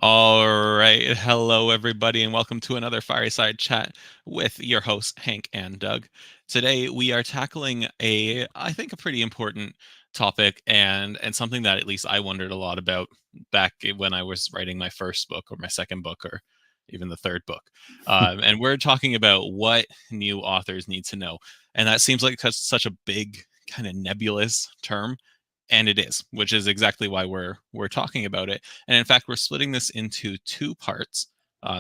All right. Hello, everybody, and welcome to another Fireside Chat with your hosts, Hank and Doug. Today, we are tackling I think, a pretty important topic and something that at least I wondered a lot about back when I was writing my first book or my second book or even the third book. And we're talking about what new authors need to know. And that seems like such a big, kind of nebulous term. And it is, which is exactly why we're talking about it. And in fact, we're splitting this into two parts.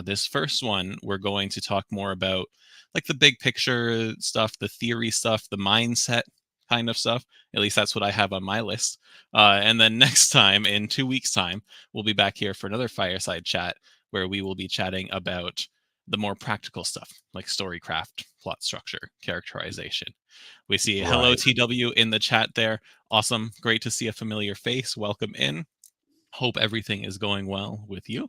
This first one, we're going to talk more about like the big picture stuff, the theory stuff, the mindset kind of stuff. At least that's what I have on my list. And then next time, in 2 weeks' time, we'll be back here for another fireside chat where we will be chatting about the more practical stuff like storycraft, plot structure, characterization. We see hello Right. TW in the chat there. Awesome. Great to see a familiar face. Welcome in. Hope everything is going well with you.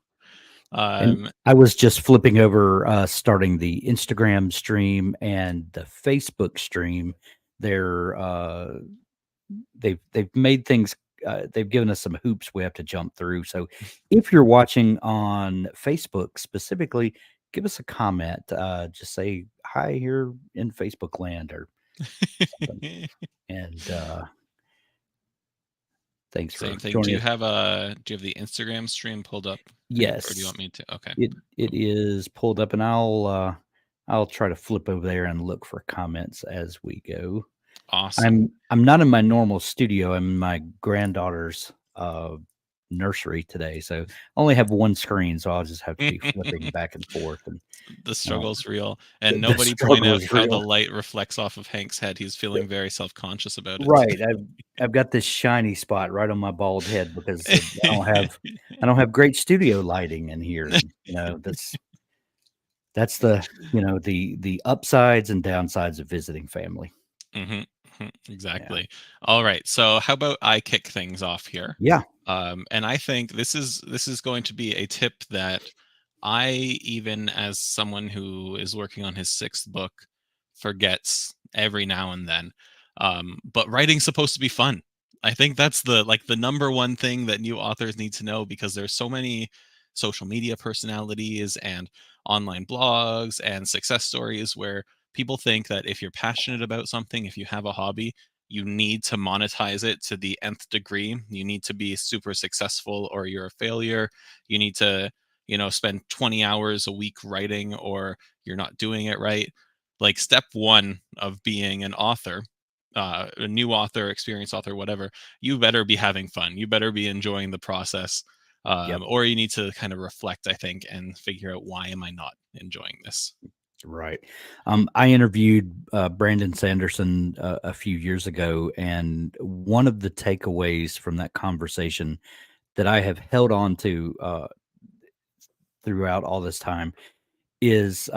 And Um, I was just flipping over, starting the Instagram stream and the Facebook stream. They're they've made things. They've given us some hoops we have to jump through. So, if you're watching on Facebook specifically, give us a comment. Just say hi here in Facebook land or something. And thanks Same for thing. joining us. Do you have the Instagram stream pulled up, Hank, or do you Yes, want me to? Okay. it is pulled up, and I'll try to flip over there and look for comments as we go. Awesome. I'm not in my normal studio. I'm in my granddaughter's nursery today, so I only have one screen, so I'll just have to be flipping back and forth, and The I don't. struggle's real. The, And the nobody point struggle out is how the real, light reflects off of Hank's head. He's feeling very self-conscious about it right? I've got this shiny spot right on my bald head because I don't have great studio lighting in here, and that's the upsides and downsides of visiting family. Mhm, mhm, Yeah. exactly. All right. So how about I kick things off here? Yeah. And I think this is going to be a tip that I, even as someone who is working on his sixth book, forgets every now and then. But writing's supposed to be fun. I think that's the number one thing that new authors need to know, because there's so many social media personalities and online blogs and success stories where people think that if you're passionate about something, if you have a hobby, you need to monetize it to the nth degree. You need to be super successful or you're a failure. You need to, spend 20 hours a week writing or you're not doing it right. Like step one of being an author, a new author, experienced author, whatever, you better be having fun. You better be enjoying the process. Yep. Or you need to kind of reflect, I think, and figure out, why am I not enjoying this? Right. I interviewed Brandon Sanderson a few years ago, and one of the takeaways from that conversation that I have held on to throughout all this time is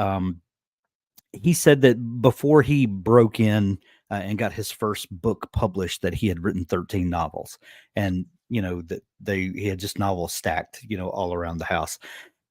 he said that before he broke in and got his first book published, that he had written 13 novels, and that he had just novels stacked, all around the house,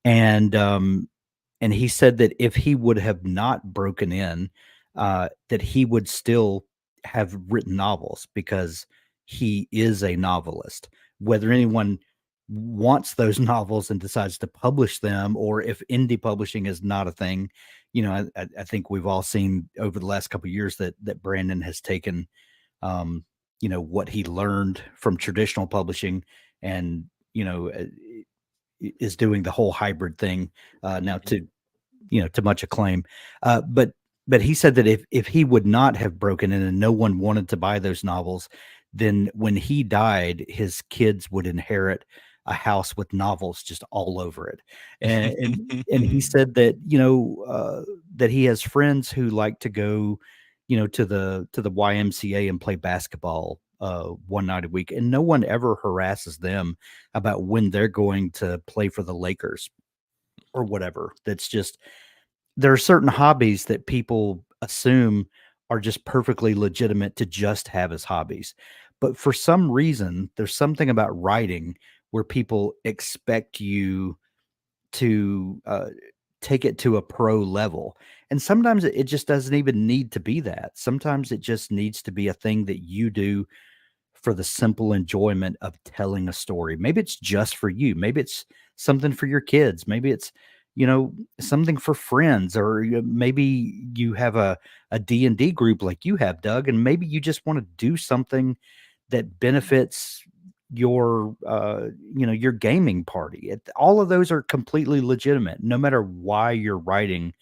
and he said that if he would have not broken in, that he would still have written novels because he is a novelist. Whether anyone wants those novels and decides to publish them, or if indie publishing is not a thing, I think we've all seen over the last couple of years that Brandon has taken, what he learned from traditional publishing, and is doing the whole hybrid thing now Mhm. to much acclaim. But he said that if he would not have broken in and no one wanted to buy those novels, then when he died, his kids would inherit a house with novels just all over it. And he said that that he has friends who like to go, to the YMCA and play basketball one night a week, and no one ever harasses them about when they're going to play for the Lakers or whatever. That's just, there are certain hobbies that people assume are just perfectly legitimate to just have as hobbies. But for some reason, there's something about writing where people expect you to take it to a pro level. And sometimes it just doesn't even need to be that. Sometimes it just needs to be a thing that you do for the simple enjoyment of telling a story. Maybe it's just for you. Maybe it's something for your kids. Maybe it's, something for friends, or maybe you have a D&D group like you have, Doug, and maybe you just want to do something that benefits your your gaming party. All of those are completely legitimate. No matter why you're writing,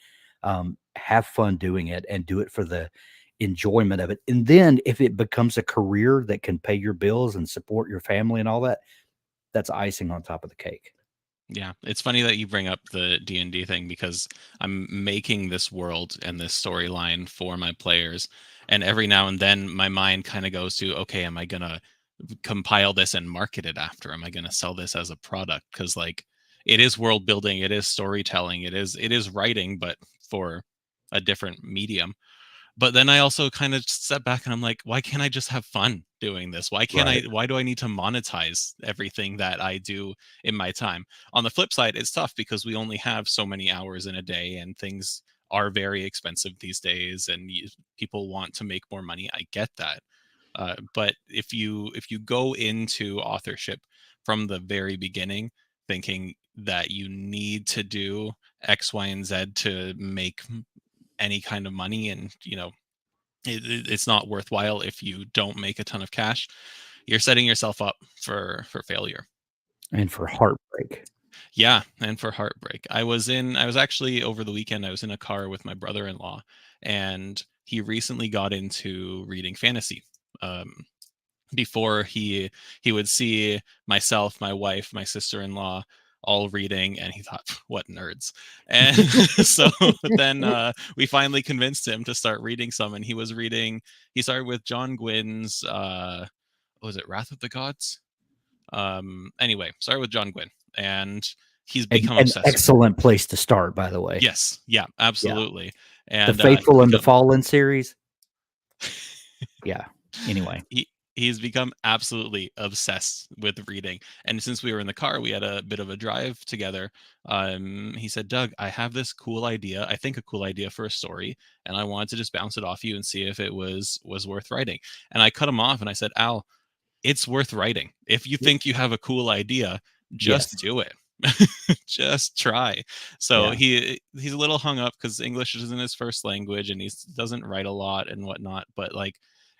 have fun doing it and do it for the enjoyment of it. And then if it becomes a career that can pay your bills and support your family and all that, that's icing on top of the cake. Yeah, it's funny that you bring up the D&D thing because I'm making this world and this storyline for my players, and every now and then my mind kind of goes to, okay, am I gonna compile this and market it after? Am I gonna sell this as a product? Because like it is world building, it is storytelling, it is writing, but for a different medium. But then I also kind of step back and I'm like, why can't I just have fun doing this? Right. Why do I need to monetize everything that I do in my time? On the flip side, it's tough because we only have so many hours in a day and things are very expensive these days and people want to make more money. I get that. But if you go into authorship from the very beginning thinking that you need to do X, Y, and Z to make any kind of money, and it's not worthwhile if you don't make a ton of cash, you're setting yourself up for failure. And for heartbreak. Yeah, and for heartbreak. I was actually over the weekend, I was in a car with my brother-in-law, and he recently got into reading fantasy. um Before he would see myself, my wife, my sister-in-law all reading, and he thought, what nerds. And so then we finally convinced him to start reading some, and he started with John Gwynn's what was it, Wrath of the Gods? Anyway, started with John Gwynn, and he's become An obsessed with it. excellent place to start, by the way. Yes, yeah, Yeah. absolutely. The And he's Faithful and the become Fallen series. Yeah. Anyway. he's become absolutely obsessed with reading. And since we were in the car, we had a bit of a drive together. He said, Doug, I have this cool idea, I think a cool idea for a story, and I wanted to just bounce it off you and see if it was worth writing. And I cut him off and I said, Al, it's worth writing. If you Y think you have a cool idea, just Yes. do it. Just try. So Yeah. he's a little hung up because English isn't his first language and he doesn't write a lot and whatnot. But like,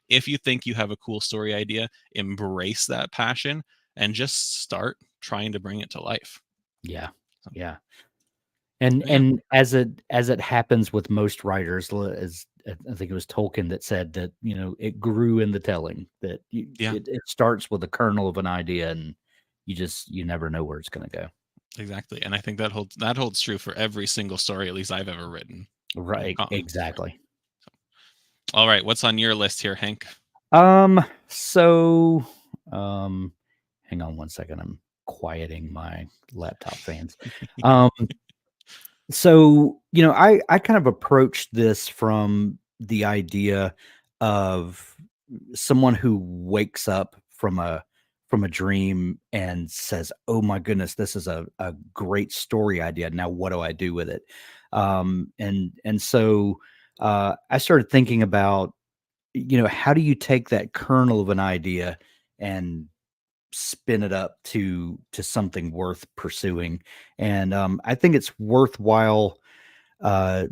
if you think you have a cool story idea, embrace that passion and just start trying to bring it to life. Yeah. So, Yeah. And yeah, and as it happens with most writers, as I think it was Tolkien that said that, it grew in the telling, that yeah, it starts with a kernel of an idea, and you never know where it's going to go. exactly. And I think that holds true for every single story, at least I've ever written. Right. For Exactly. All right, what's on your list here, Hank? So, um, hang on one second. I'm quieting my laptop fans. Um, so, I kind of approached this from the idea of someone who wakes up from a dream and says, "Oh my goodness, this is a great story idea. Now what do I do with it?" And so I started thinking about, how do you take that kernel of an idea and spin it up to something worth pursuing? And I think it's worthwhile uh,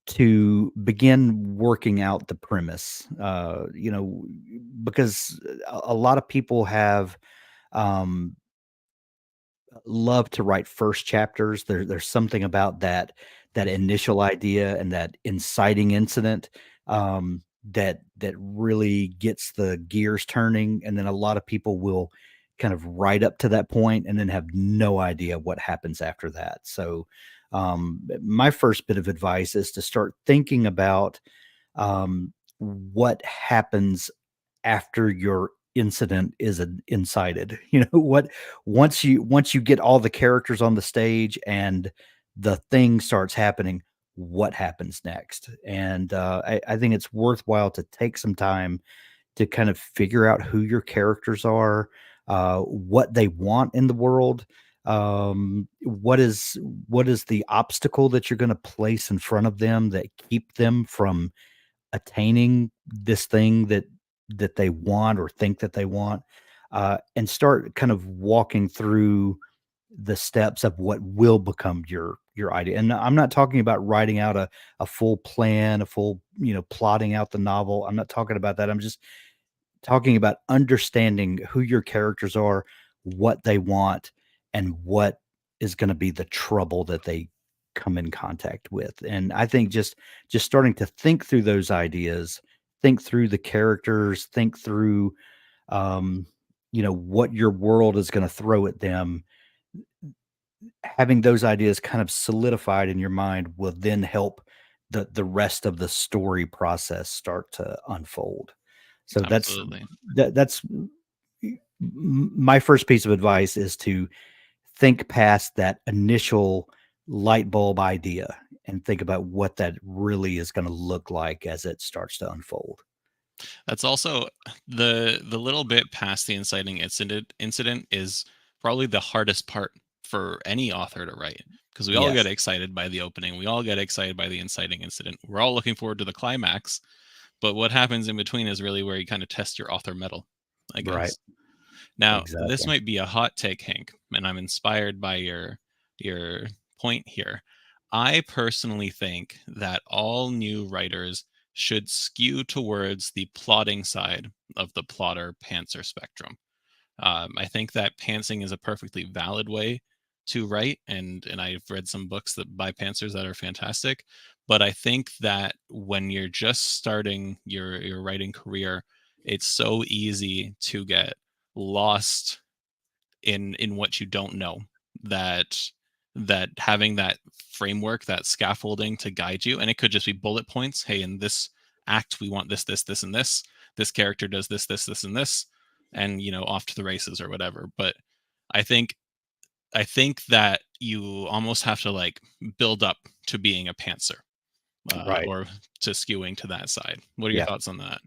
to begin working out the premise. Because a lot of people have um, love to write first chapters. There's something about that initial idea and that inciting incident, that really gets the gears turning, and then a lot of people will kind of write up to that point and then have no idea what happens after that. So, my first bit of advice is to start thinking about what happens after your incident is incited. What once you get all the characters on the stage and the thing starts happening, what happens next? And I think it's worthwhile to take some time to kind of figure out who your characters are, what they want in the world, what is the obstacle that you're going to place in front of them that keep them from attaining this thing that that they want or think that they want, and start kind of walking through the steps of what will become your idea. And I'm not talking about writing out a full plan, a full, plotting out the novel. I'm not talking about that. I'm just talking about understanding who your characters are, what they want, and what is going to be the trouble that they come in contact with. And I think just starting to think through those ideas, think through the characters, think through um, what your world is going to throw at them, having those ideas kind of solidified in your mind will then help the rest of the story process start to unfold. So Absolutely. that's my first piece of advice is to think past that initial light bulb idea and think about what that really is going to look like as it starts to unfold. That's also the little bit past the inciting incident is probably the hardest part for any author to write, because we all get Yes, excited by the opening, we all get excited by the inciting incident. We're all looking forward to the climax, but what happens in between is really where you kind of test your author metal, I right. guess. Now, this Exactly. might be a hot take, Hank, and I'm inspired by your point here. I personally think that all new writers should skew towards the plotting side of the plotter pantser spectrum. I think that pantsing is a perfectly valid way to write, and I've read some books that by pantsers that are fantastic. But I think that when you're just starting your writing career, it's so easy to get lost in what you don't know, that having that framework, that scaffolding to guide you, and it could just be bullet points. Hey, in this act we want this and this character does this and this, and off to the races or whatever. But i think I think that you almost have to like build up to being a pantser, Right. or to skewing to that side. What are your Yeah. thoughts on that?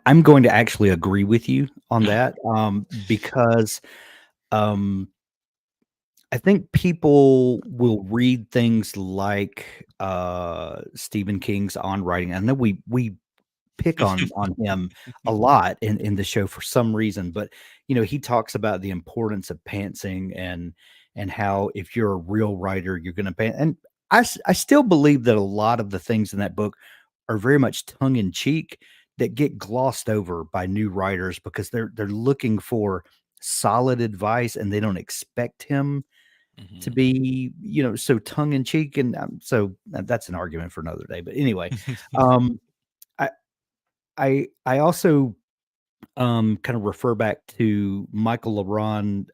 I'm going to actually agree with you on that, because, um, I think people will read things like, Stephen King's On Writing. I know we pick on him a lot in the show for some reason, but, he talks about the importance of pantsing and how if you're a real writer, you're gonna pant, and I still believe that a lot of the things in that book are very much tongue in cheek that get glossed over by new writers because they're looking for solid advice and they don't expect him to Mhm. be, so tongue in cheek, and, that's an argument for another day, but anyway, um, I I also, kind of refer back to Michael LeBron,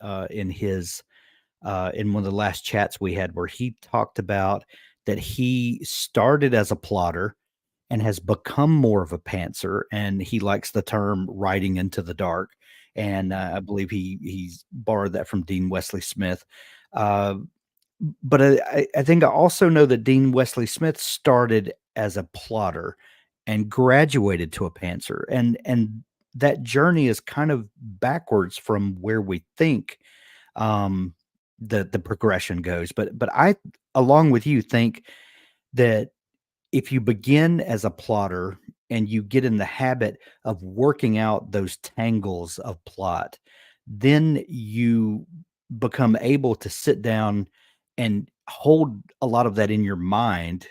in one of the last chats we had where he talked about that he started as a plotter and has become more of a pantser, and he likes the term "writing into the dark," and, I believe he's borrowed that from Dean Wesley Smith, uh, but I think I also know that Dean Wesley Smith started as a plotter and graduated to a pantser, and that journey is kind of backwards from where we think, um, the progression goes, but I, along with you, think that if you begin as a plotter and you get in the habit of working out those tangles of plot, then you become able to sit down and hold a lot of that in your mind.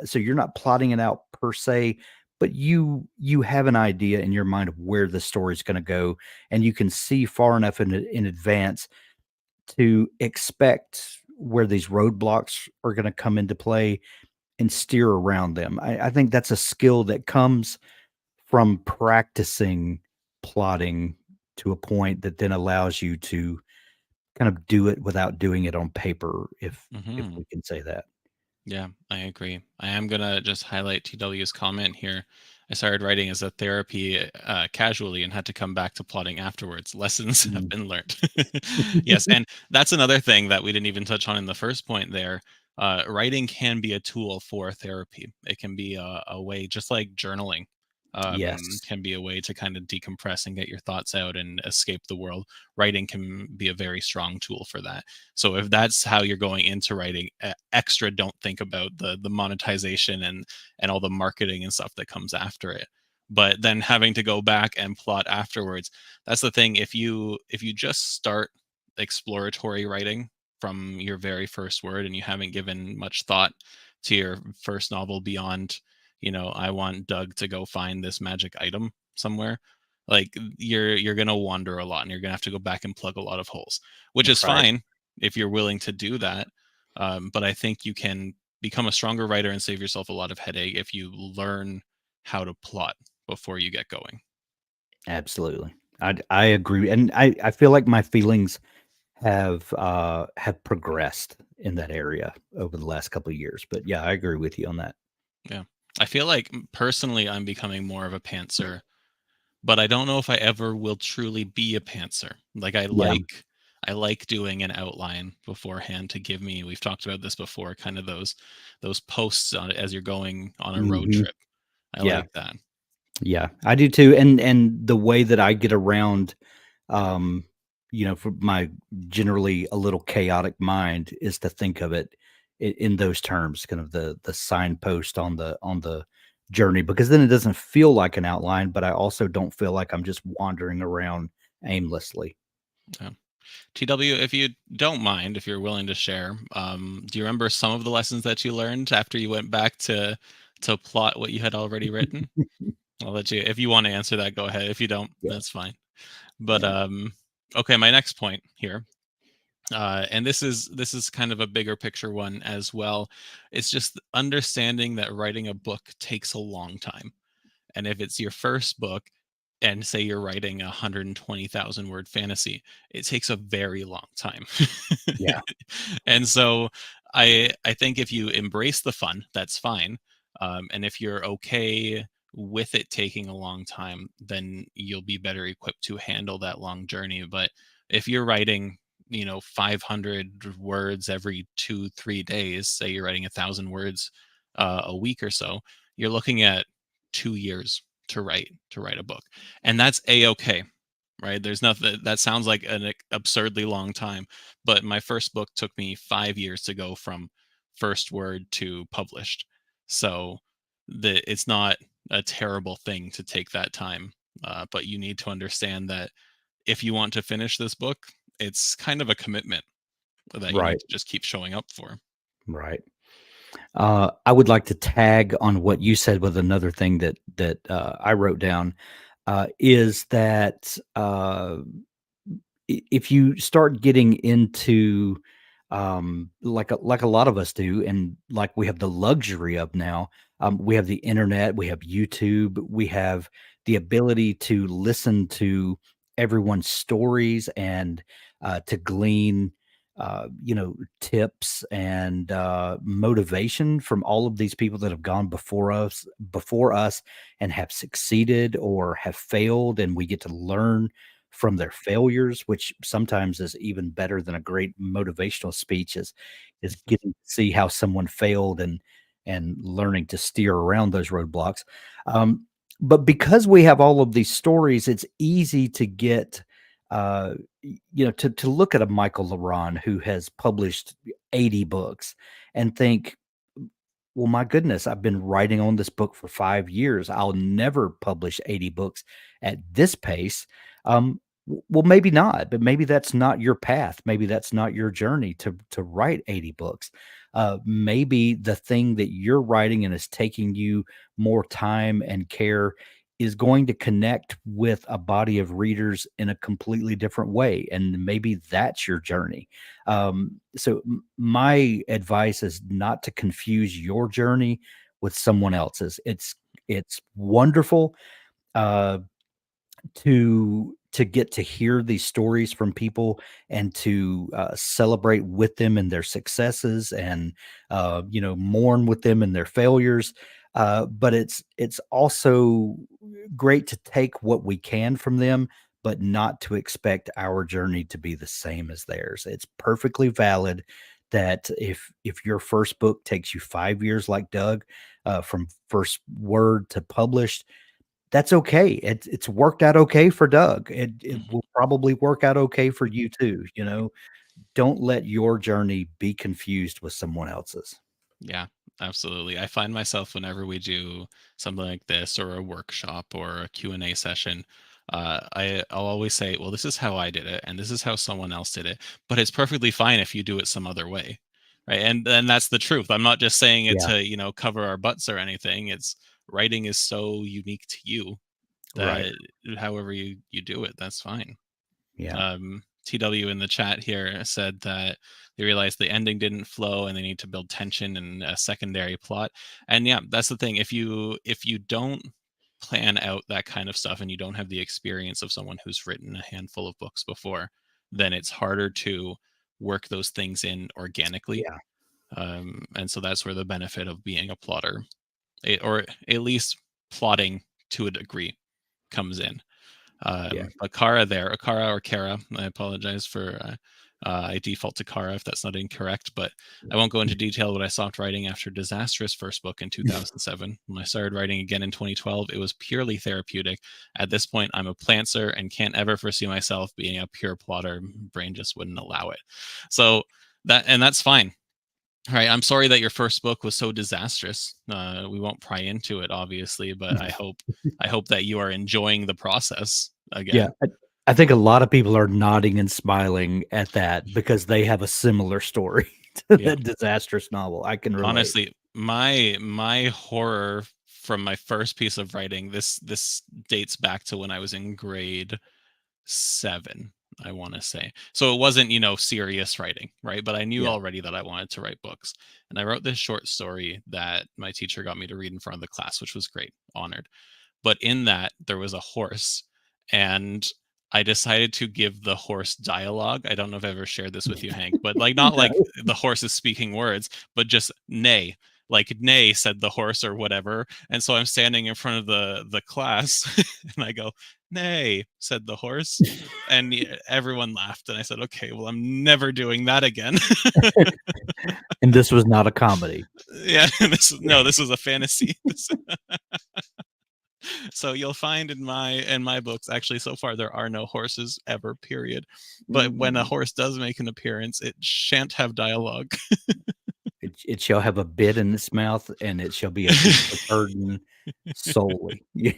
So you're not plotting it out per se, but you have an idea in your mind of where the story's going to go, and you can see far enough in advance to expect where these roadblocks are going to come into play and steer around them. I think that's a skill that comes from practicing plotting to a point that then allows you to kind of do it without doing it on paper, if Mhm. we can say that. Yeah, I agree. I am gonna just highlight TW's comment here. I started writing as a therapy, casually, and had to come back to plotting afterwards. Lessons have Mm. been learned. Yes, and that's another thing that we didn't even touch on in the first point there. Writing can be a tool for therapy. It can be a way, just like journaling, Yes. can be a way to kind of decompress and get your thoughts out and escape the world. Writing can be a very strong tool for that. So if that's how you're going into writing, extra don't think about the monetization and all the marketing and stuff that comes after it. but then having to go back and plot afterwards. That's the thing. If you just start exploratory writing from your very first word and you haven't given much thought to your first novel beyond, I want Doug to go find this magic item somewhere, like you're going to wander a lot and you're going to have to go back and plug a lot of holes, which is Right. fine if you're willing to do that. But I think you can become a stronger writer and save yourself a lot of headache if you learn how to plot before you get going. Absolutely. I agree, and I feel like my feelings have progressed in that area over the last couple of years. But yeah, I agree with you on that. Yeah. I feel like personally I'm becoming more of a pantser, but I don't know if I ever will truly be a pantser. Like Yeah. I like doing an outline beforehand to give me, we've talked about this before, kind of those posts on it as you're going on a road Mhm. trip. I Yeah. like that. Yeah, I do too, and the way that I get around, um, for my generally a little chaotic mind is to think of it in those terms, kind of the signpost on the journey, because then it doesn't feel like an outline, but I also don't feel like I'm just wandering around aimlessly. Yeah. TW, if you don't mind, if you're willing to share, do you remember some of the lessons that you learned after you went back to plot what you had already written? I'll let you, if you want to answer that, go ahead. If you don't, Yeah, that's fine. But yeah, okay, my next point here, and this is kind of a bigger picture one as well. It's just understanding that writing a book takes a long time. And if it's your first book, and say you're writing a 120,000 word fantasy, it takes a very long time. yeah, And so I think if you embrace the fun, that's fine. And if you're okay with it taking a long time, then you'll be better equipped to handle that long journey. But if you're writing, 500 words every 2 3 days, say you're writing 1,000 words a week or so, you're looking at 2 years to write a book, and that's a-okay, right? There's nothing that sounds like an absurdly long time, but my first book took me 5 years to go from first word to published. So it's not a terrible thing to take that time, but you need to understand that if you want to finish this book, it's kind of a commitment that you need right, to just keep showing up for. right. I would like to tag on what you said with another thing that I wrote down, is that if you start getting into like a lot of us do, and like we have the luxury of now, we have the internet, we have YouTube, we have the ability to listen to everyone's stories and to glean tips and motivation from all of these people that have gone before us and have succeeded or have failed, and we get to learn from their failures, which sometimes is even better than a great motivational speech, is getting to see how someone failed and learning to steer around those roadblocks. Um, but because we have all of these stories, it's easy to get to look at a Michael Laron who has published 80 books and think, well, my goodness, I've been writing on this book for 5 years. I'll never publish 80 books at this pace. Well, maybe not, but maybe that's not your path. Maybe that's not your journey to write 80 books. Maybe the thing that you're writing and is taking you more time and care is going to connect with a body of readers in a completely different way. And maybe that's your journey. So my advice is not to confuse your journey with someone else's. It's wonderful uh, to get to hear these stories from people and to celebrate with them in their successes and mourn with them in their failures. But it's also great to take what we can from them, but not to expect our journey to be the same as theirs. It's perfectly valid that if your first book takes you 5 years, like Doug, from first word to published, that's okay. It's worked out okay for Doug. It Mhm. will probably work out okay for you too, you know? Don't let your journey be confused with someone else's. Yeah. Absolutely. I find myself whenever we do something like this or a workshop or a Q&A session, I'll always say, well, this is how I did it and this is how someone else did it, but it's perfectly fine if you do it some other way. Right. And that's the truth. I'm not just saying it Yeah. to, cover our butts or anything. It's writing is so unique to you Right. that however you do it, that's fine. Yeah. TW in the chat here said that they realized the ending didn't flow and they need to build tension and a secondary plot. And yeah, that's the thing. If you don't plan out that kind of stuff and you don't have the experience of someone who's written a handful of books before, then it's harder to work those things in organically. Yeah. And so that's where the benefit of being a plotter, or at least plotting to a degree, comes in. Yeah. But Kara there, Kara or Kara, I apologize for I default to Kara if that's not incorrect, but I won't go into detail what I stopped writing after disastrous first book in 2007. When I started writing again in 2012, it was purely therapeutic. At this point, I'm a plantser and can't ever foresee myself being a pure plotter. Brain just wouldn't allow it. So that's fine. All right, I'm sorry that your first book was so disastrous. We won't pry into it, obviously, but I hope that you are enjoying the process Yeah. again. I think a lot of people are nodding and smiling at that because they have a similar story to Yeah, that disastrous novel. I can relate. honestly, my horror from my first piece of writing, this dates back to when I was in grade 7, I want to say. So it wasn't, serious writing, right? But I knew Yeah. already that I wanted to write books, and I wrote this short story that my teacher got me to read in front of the class, which was great, honored. But in that there was a horse, and I decided to give the horse dialogue. I don't know if I've ever shared this with you, Hank, but like not like No. the horse is speaking words, but just neigh. Like neigh said the horse or whatever. And so I'm standing in front of the class and I go, "Neigh," said the horse. And everyone laughed and I said, "Okay, well I'm never doing that again." And this was not a comedy. Yeah, this was a fantasy. So you'll find in my books, actually so far there are no horses ever, period. But when a Mm. horse does make an appearance, it shan't have dialogue. It shall have a bit in its mouth, and it shall be a beast of burden solely. Yeah.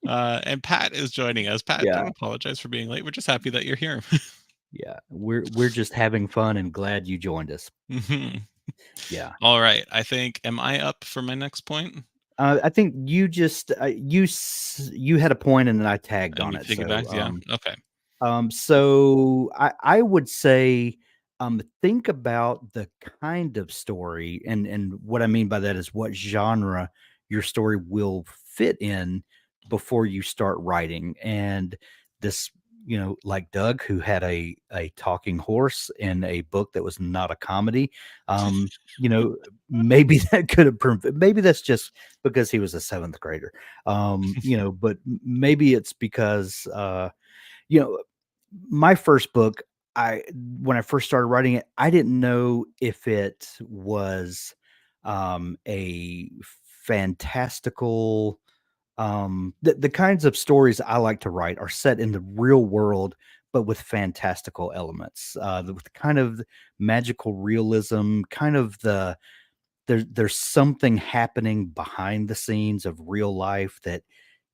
And Pat is joining us. Pat, Yeah. don't apologize for being late. We're just happy that you're here. Yeah. We're just having fun and glad you joined us. Mhm. Yeah. All right. I think, am I up for my next point? I think you just you had a point and then I tagged And on we it. So piggybacked. Yeah. Okay. so I would say, think about the kind of story, and what I mean by that is what genre your story will fit in before you start writing. And this, like Doug, who had a talking horse in a book that was not a comedy, um, you know, maybe that could have maybe that's just because he was a seventh grader, but maybe it's because you know, my first book, I when I first started writing it, I didn't know if it was a fantastical the kinds of stories I like to write are set in the real world, but with fantastical elements, with kind of magical realism, kind of there's something happening behind the scenes of real life that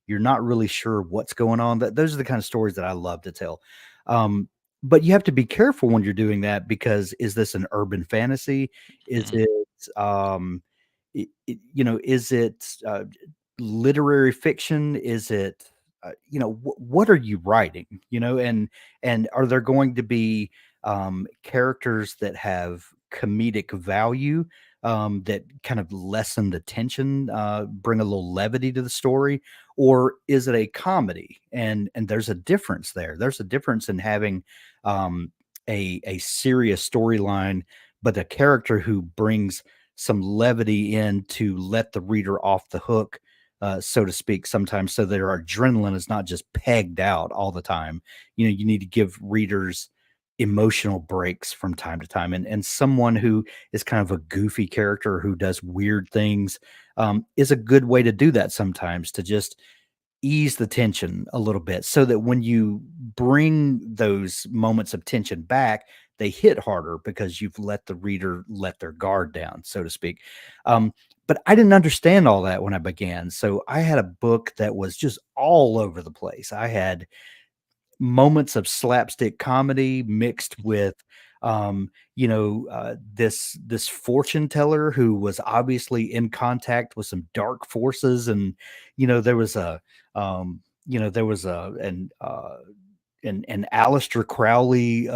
you're not really sure what's going on. Those are the kind of stories that I love to tell. Um, but you have to be careful when you're doing that because is this an urban fantasy? Is Mhm. it is it literary fiction? Is it what are you writing? And are there going to be characters that have comedic value, that kind of lessen the tension, bring a little levity to the story, or is it a comedy? And there's a difference there. There's a difference in having a serious storyline, but a character who brings some levity in to let the reader off the hook, so to speak, sometimes, so their adrenaline is not just pegged out all the time. You need to give readers emotional breaks from time to time, and someone who is kind of a goofy character who does weird things, is a good way to do that sometimes, to just ease the tension a little bit so that when you bring those moments of tension back, they hit harder because you've let the reader let their guard down, so to speak. Um, but I didn't understand all that when I began. So I had a book that was just all over the place. I had moments of slapstick comedy mixed with this fortune teller who was obviously in contact with some dark forces, and there was a there was a an Aleister Crowley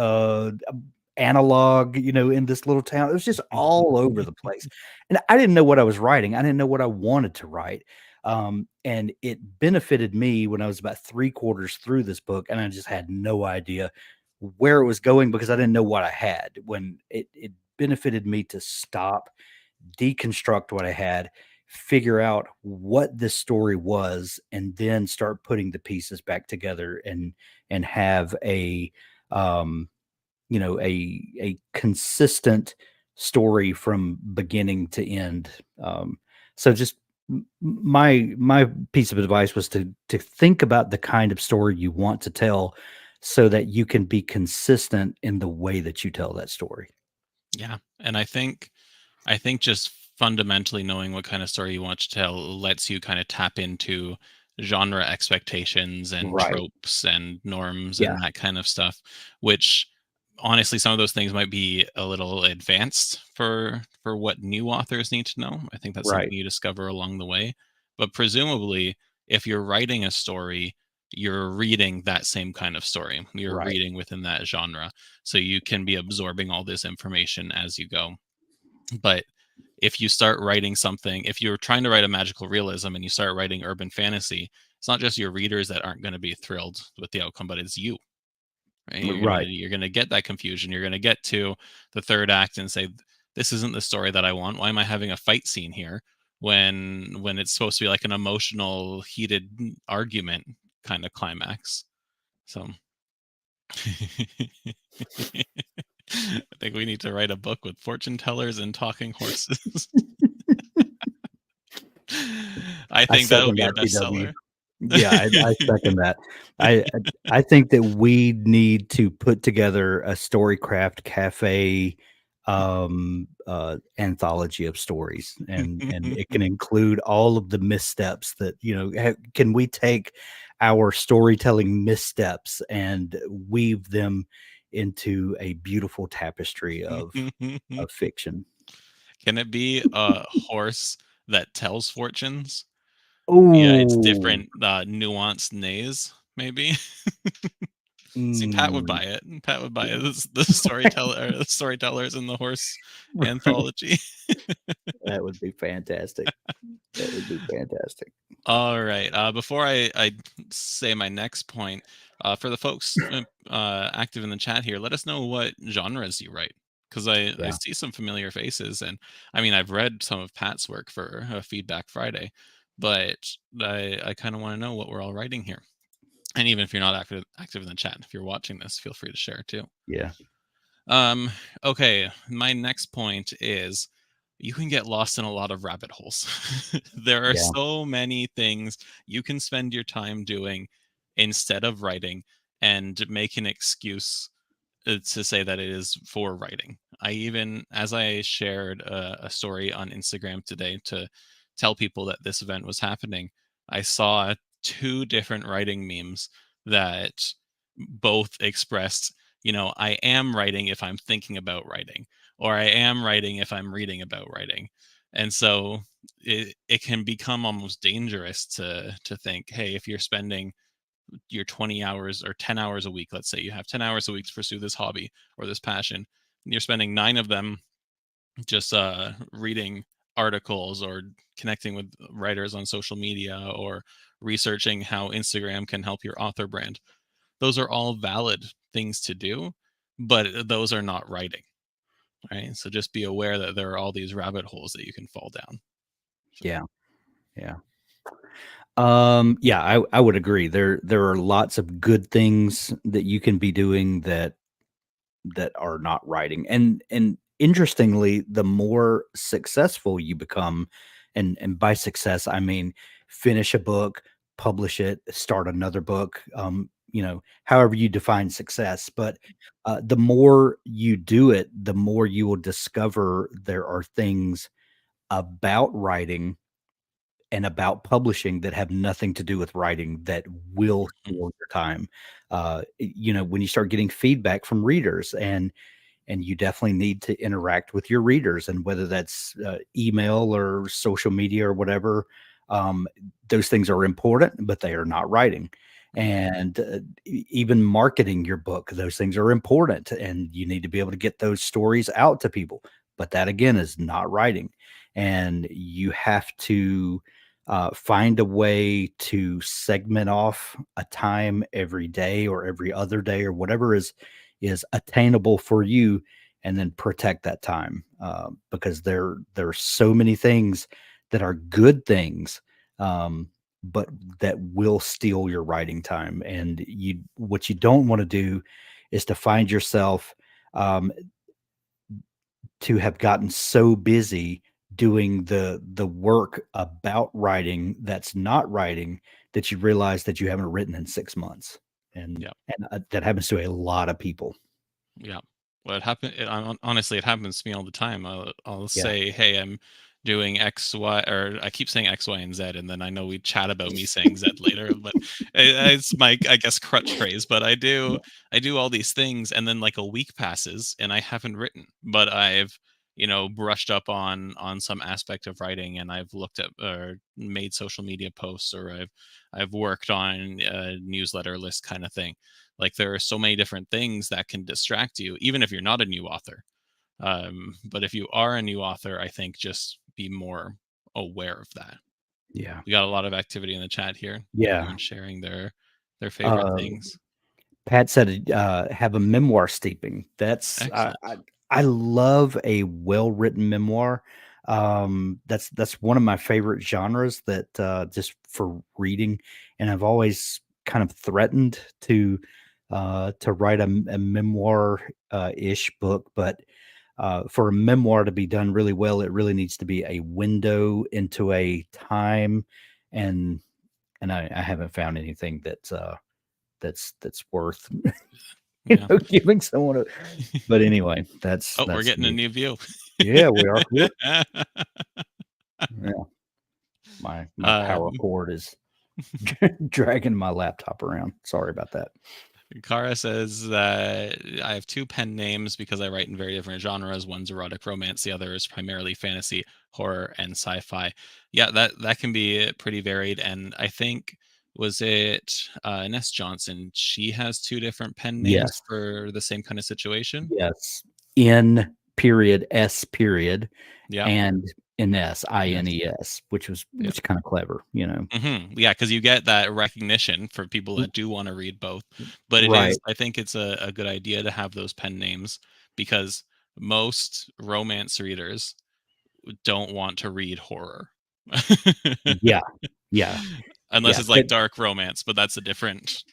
analog, in this little town. It was just all over the place. And I didn't know what I was writing. I didn't know what I wanted to write. And it benefited me when I was about three quarters through this book, and I just had no idea where it was going because I didn't know what I had. When it benefited me to stop, deconstruct what I had, figure out what this story was, and then start putting the pieces back together and have um a consistent story from beginning to end. So just my piece of advice was to think about the kind of story you want to tell so that you can be consistent in the way that you tell that story. Yeah, and I think just fundamentally knowing what kind of story you want to tell lets you kind of tap into genre expectations and Right. tropes and norms Yeah. and that kind of stuff, which honestly some of those things might be a little advanced for what new authors need to know. I think that's something Right. you discover along the way. But presumably, if you're writing a story, you're reading that same kind of story. You're Right. reading within that genre. So you can be absorbing all this information as you go. But if you start writing something, if you're trying to write a magical realism and you start writing urban fantasy, it's not just your readers that aren't going to be thrilled with the outcome, but it's you, right? Right. You're gonna get that confusion. You're gonna get to the third act and say, "This isn't the story that I want. Why am I having a fight scene here when it's supposed to be like an emotional, heated argument kind of climax?" So I think we need to write a book with fortune tellers and talking horses. I I think that would second be a that, TW. bestseller. Yeah, I second that. I think that we need to put together a Storycraft Cafe anthology of stories, and it can include all of the missteps that, can we take our storytelling missteps and weave them into a beautiful tapestry of fiction. Can it be a horse that tells fortunes? Yeah, it's Oh, different, nuanced neighs, maybe? See, Pat would mm, buy it. Pat would buy yeah. it. The storytellers in the horse anthology. That would be fantastic. That would be fantastic. All right. Before I say my next point, for the folks active in the chat here, let us know what genres you write, because I Yeah, see some familiar faces, and I mean I've read some of Pat's work for Feedback Friday, but I kind of want to know what we're all writing here. And even if you're not active in the chat, if you're watching this, feel free to share too. yeah, Um, okay, my next point is you can get lost in a lot of rabbit holes. There are yeah, so many things you can spend your time doing instead of writing and make an excuse to say that it is for writing. I even, as I shared a story on Instagram today to tell people that this event was happening, I saw two different writing memes that both expressed, I am writing if I'm thinking about writing, or I am writing if I'm reading about writing. And so it can become almost dangerous to think, hey, if you're spending your 20 hours or 10 hours a week, let's say you have 10 hours a week to pursue this hobby or this passion, and you're spending 9 of them just reading articles or connecting with writers on social media or researching how Instagram can help your author brand. Those are all valid things to do, but those are not writing, right? So just be aware that there are all these rabbit holes that you can fall down. So, yeah, yeah. Yeah, I would agree. There are lots of good things that you can be doing that are not writing. And interestingly, the more successful you become, and by success I mean finish a book, publish it, start another book. however you define success. But the more you do it, the more you will discover there are things about writing and about publishing that have nothing to do with writing that will Mhm. steal your time. When you start getting feedback from readers, and you definitely need to interact with your readers, and whether that's email or social media or whatever, um, those things are important, but they are not writing. Mhm. And even marketing your book, those things are important, and you need to be able to get those stories out to people, but that again is not writing. And you have to find a way to segment off a time every day or every other day or whatever is attainable for you, and then protect that time, because there are so many things that are good things, but that will steal your writing time. And what you don't want to do is to find yourself, um, to have gotten so busy doing the work about writing that's not writing, that you realize that you haven't written in 6 months. and Yeah. and that happens to a lot of people. Yeah. Well, honestly, it happens to me all the time. I'll Yeah. say, "Hey, I'm doing X, Y," or I keep saying X, Y, and Z, and then I know we chat about me saying Z later, but it's my, I guess, crutch phrase. But I do all these things, and then like a week passes, and I haven't written, but I've brushed up on some aspect of writing, and I've looked at or made social media posts, or I've worked on a newsletter list kind of thing. Like there are so many different things that can distract you, even if you're not a new author. But if you are a new author, I think just be more aware of that. Yeah. We got a lot of activity in the chat here. Yeah. Everyone sharing their favorite Uh, things. Pat said, have a memoir steeping. That's Excellent. I love a well-written memoir. That's one of my favorite genres, that just for reading, and I've always kind of threatened to write a memoir ish book, but for a memoir to be done really well, it really needs to be a window into a time, and I haven't found anything that's worth Yeah. giving someone a. But anyway, that's Oh, we're that's getting a me. new view. Yeah, we are. Whoop. Yeah, my power um, cord is dragging my laptop around. Sorry about that. Kara says that I have two pen names because I write in very different genres. One's erotic romance, the other is primarily fantasy, horror, and sci-fi. Yeah, that can be pretty varied. And I think was it Ness Johnson? She has two different pen names Yes, for the same kind of situation. yes. N period S period Yeah. and Ines, Yes. INES, Yeah. which kind of clever. Yeah, because you get that recognition for people that do want to read both. But Right. I think it's a good idea to have those pen names because most romance readers don't want to read horror. Yeah. Yeah. Unless Yeah. it's like dark romance, but that's a different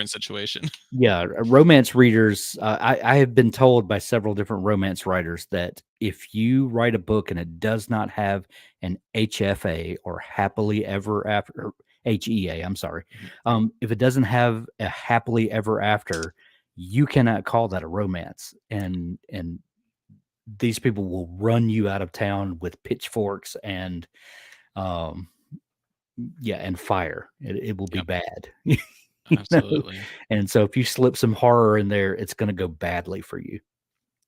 situation. Yeah, romance readers. I have been told by several different romance writers that if you write a book and it does not have an HFA, or happily ever after, or HEA, I'm sorry, Mhm. if it doesn't have a happily ever after, you cannot call that a romance. And these people will run you out of town with pitchforks and um yeah, and fire. It will be Yep, bad. You know? absolutely. And so if you slip some horror in there, it's gonna go badly for you.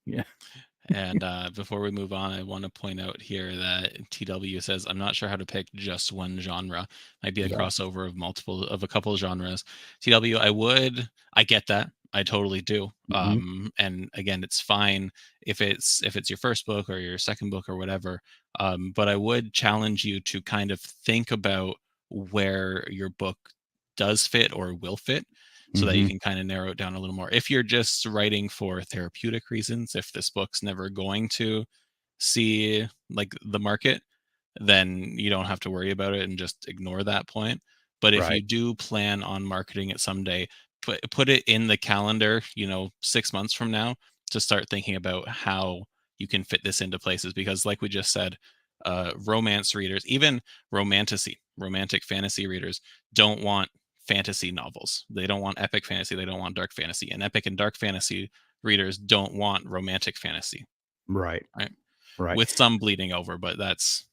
Yeah. And before we move on, I want to point out here that TW says, I'm not sure how to pick just one genre. Might be a Yeah. crossover of a couple of genres. TW, I get that. I totally do. Mhm. And again, it's fine if it's your first book or your second book or whatever. But I would challenge you to kind of think about where your book does fit or will fit so that you Mhm. can kind of narrow it down a little more. If you're just writing for therapeutic reasons, if this book's never going to see like the market, then you don't have to worry about it and just ignore that point. But if Right. you do plan on marketing it someday, put it in the calendar, 6 months from now to start thinking about how you can fit this into places. Because, like we just said, romance readers, even romantic fantasy readers, don't want fantasy novels. They don't want epic fantasy. They don't want dark fantasy. And epic and dark fantasy readers don't want romantic fantasy, Right. right? Right. With some bleeding over, but that's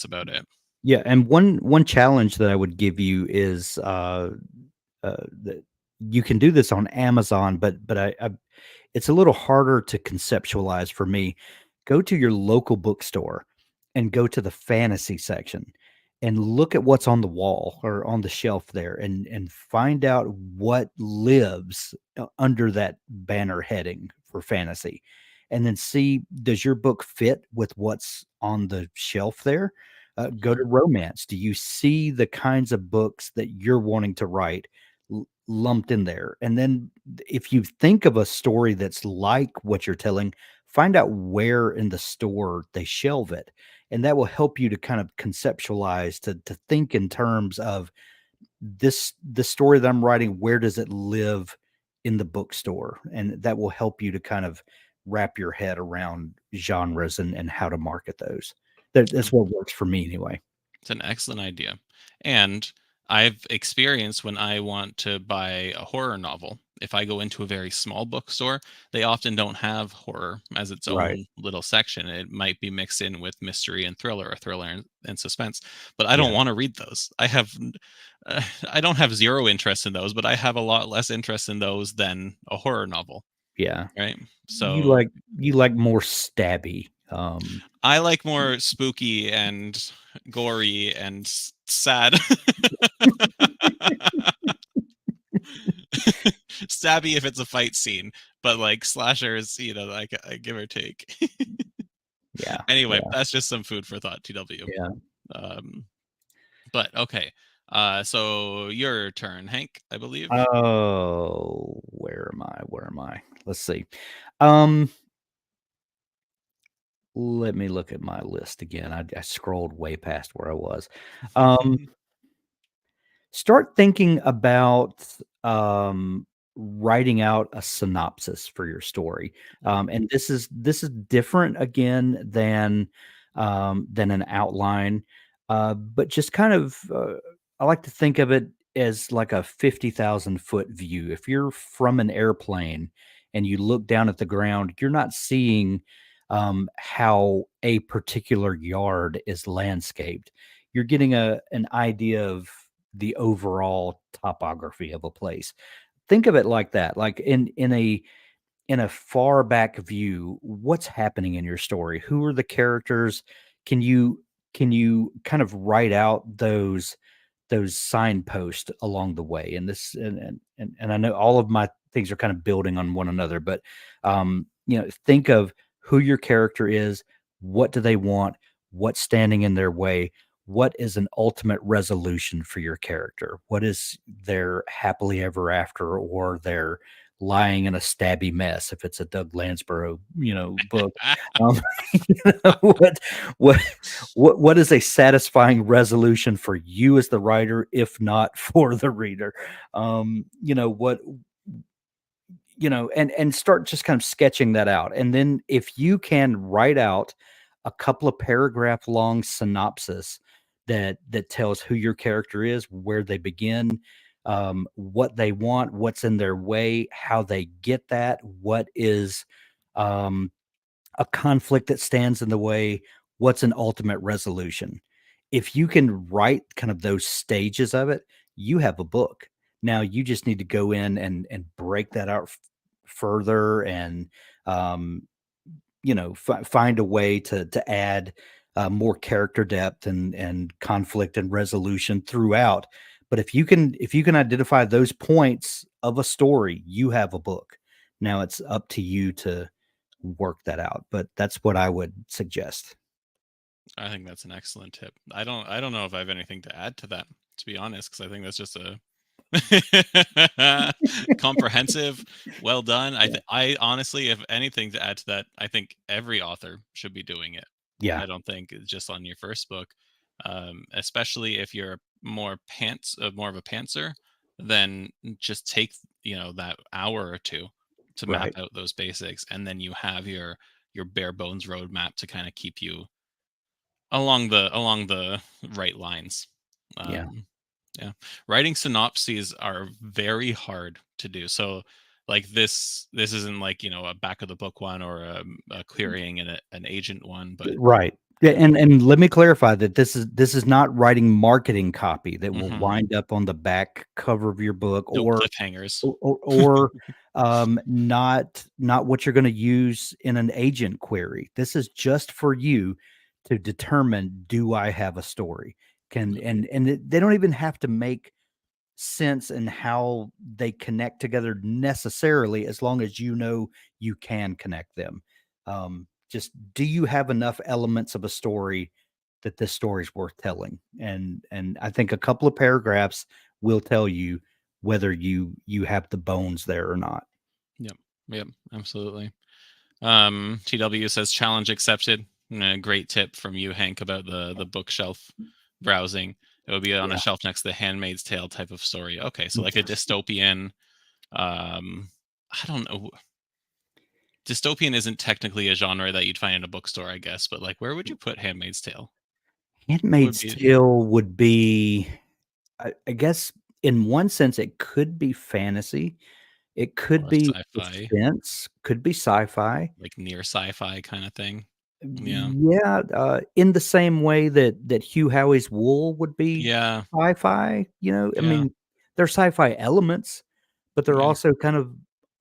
about it. Yeah, and one challenge that I would give you is, that you can do this on Amazon, but I it's a little harder to conceptualize for me. Go to your local bookstore and go to the fantasy section and look at what's on the wall or on the shelf there and find out what lives under that banner heading for fantasy. And then see, does your book fit with what's on the shelf there? Go to romance. Do you see the kinds of books that you're wanting to write lumped in there? And then if you think of a story that's like what you're telling, find out where in the store they shelve it. And that will help you to kind of conceptualize, to think in terms of the story that I'm writing, where does it live in the bookstore? And that will help you to kind of wrap your head around genres and how to market those. That's what works for me anyway. It's an excellent idea. And I've experienced when I want to buy a horror novel, if I go into a very small bookstore, they often don't have horror as its Right. own little section. It might be mixed in with mystery and thriller, or thriller and suspense. But I don't Yeah. want to read those. I don't have zero interest in those, but I have a lot less interest in those than a horror novel, Yeah. right? You So like you like more stabby. I like more spooky and gory and sad. Stabby if it's a fight scene, but like slashers, like give or take. Yeah. Anyway, Yeah. that's just some food for thought, TW. Yeah. Um, but okay. So your turn, Hank, I believe. Oh, where am I? Where am I? Let's see. Um, Let me look at my list again. I scrolled way past where I was. Um, Start thinking about, writing out a synopsis for your story, and this is different again than an outline, but just kind of, I like to think of it as like a 50,000-foot view. If you're from an airplane and you look down at the ground, you're not seeing, how a particular yard is landscaped. You're getting an idea of the overall topography of a place. Think of it like that, like in a far back view, what's happening in your story? Who are the characters? Can you kind of write out those signposts along the way? And this and I know all of my things are kind of building on one another, but think of who your character is, what do they want, what's standing in their way, what is an ultimate resolution for your character? What is their happily ever after or their lying in a stabby mess if it's a Doug Lansborough, book. Um, what what what is a satisfying resolution for you as the writer, if not for the reader? What and start just kind of sketching that out. And then if you can write out a couple of paragraph long synopsis that tells who your character is, where they begin, what they want, what's in their way, how they get that, what is um, a conflict that stands in the way, what's an ultimate resolution. If you can write kind of those stages of it, you have a book. Now you just need to go in and break that out further and um, find a way to add more character depth and conflict and resolution throughout. But if you can identify those points of a story, you have a book. Now it's up to you to work that out, but that's what I would suggest. I think that's an excellent tip. I don't know if I have anything to add to that, to be honest, because I think that's just a comprehensive, well done. Yeah. I honestly, if anything to add to that, I think every author should be doing it. Yeah. I don't think it's just on your first book, especially if you're more of a pantser, then just take that hour or two to map Right. out those basics, and then you have your bare bones roadmap to kind of keep you along the right lines. Yeah. Um, Yeah. Writing synopses are very hard to do. So like this isn't like, a back of the book one or a querying and an agent one, but Right. Yeah, yeah. and let me clarify that this is not writing marketing copy that will Hmm. wind up on the back cover of your book, No or cliffhangers. not what you're gonna use in an agent query. This is just for you to determine, do I have a story? Can and they don't even have to make sense in how they connect together necessarily, as long as you know you can connect them. Just, do you have enough elements of a story that this story is worth telling? And I think a couple of paragraphs will tell you whether you have the bones there or not. Yep. Yep. Absolutely. TW says challenge accepted. Great tip from you, Hank, about the bookshelf browsing. It would be on a Yeah. shelf next to the Handmaid's Tale type of story. Okay, so like a dystopian. I don't know. Dystopian isn't technically a genre that you'd find in a bookstore, I guess, but like, where would you put Handmaid's Tale? What would Handmaid's be Tale would be, I guess, in one sense, it could be fantasy. It could or be sci-fi, suspense, could be sci-fi. like near sci-fi kind of thing? Yeah, Yeah, in the same way that Hugh Howey's Wool would be yeah, sci-fi, I yeah, mean, they're sci-fi elements, but they're yeah, also kind of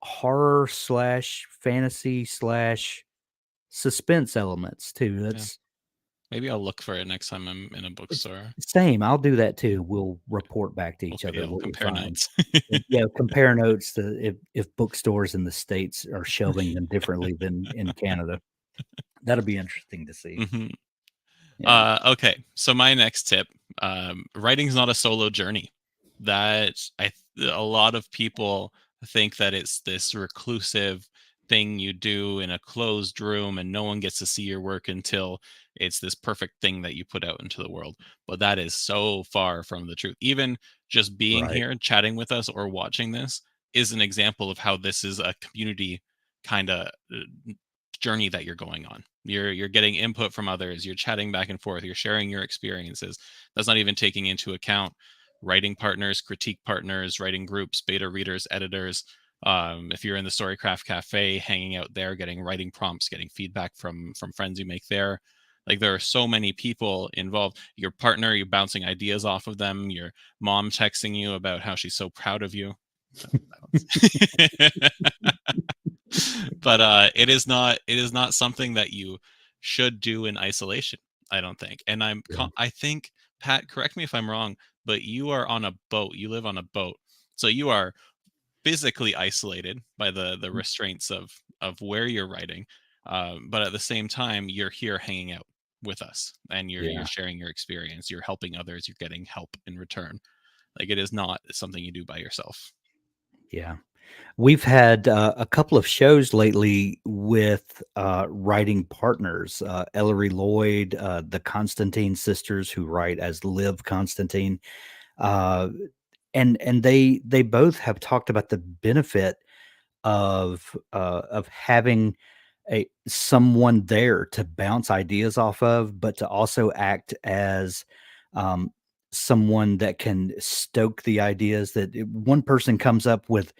horror slash fantasy slash suspense elements too. yeah. That's Maybe I'll look for it next time I'm in a it's bookstore. same, I'll do that too. We'll report back to each Okay, other I'll what we compare find. notes. Yeah, compare notes to if bookstores in the States are shelving them differently than in Canada. That'll be interesting to see. Mhm. Yeah, Okay, so my next tip, writing's not a solo journey. That a lot of people think that it's this reclusive thing you do in a closed room and no one gets to see your work until it's this perfect thing that you put out into the world. But that is so far from the truth. Even just being right. here, chatting with us, or watching this is an example of how this is a community kind of journey that you're going on. You're getting input from others, you're chatting back and forth, you're sharing your experiences. That's not even taking into account writing partners, critique partners, writing groups, beta readers, editors. If you're in the Storycraft Cafe, hanging out there, getting writing prompts, getting feedback from friends you make there. Like there are so many people involved. Your partner, you're bouncing ideas off of them. Your mom texting you about how she's so proud of you. But it is not something that you should do in isolation, I don't think. And Yeah. I think, Pat, correct me if I'm wrong, but you are on a boat, you live on a boat, so you are physically isolated by the restraints of where you're writing, but at the same time you're here hanging out with us, and you're Yeah, sharing your experience, you're helping others, you're getting help in return. Like it is not something you do by yourself. yeah. We've had, a couple of shows lately with, writing partners, Ellery Lloyd, the Constantine sisters who write as Liv Constantine, uh, and they both have talked about the benefit of having a someone there to bounce ideas off of, but to also act as, um, someone that can stoke the ideas. That one person comes up with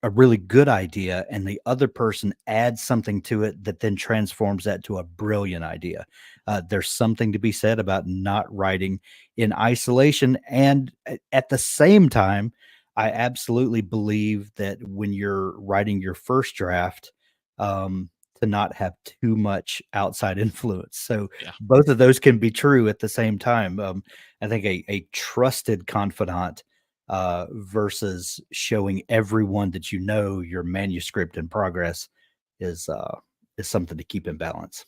a really good idea, and the other person adds something to it that then transforms that to a brilliant idea. There's something to be said about not writing in isolation, and at the same time, I absolutely believe that when you're writing your first draft, to not have too much outside influence. So Yeah. both of those can be true at the same time. I think a trusted confidant, versus showing everyone that you know your manuscript in progress is something to keep in balance.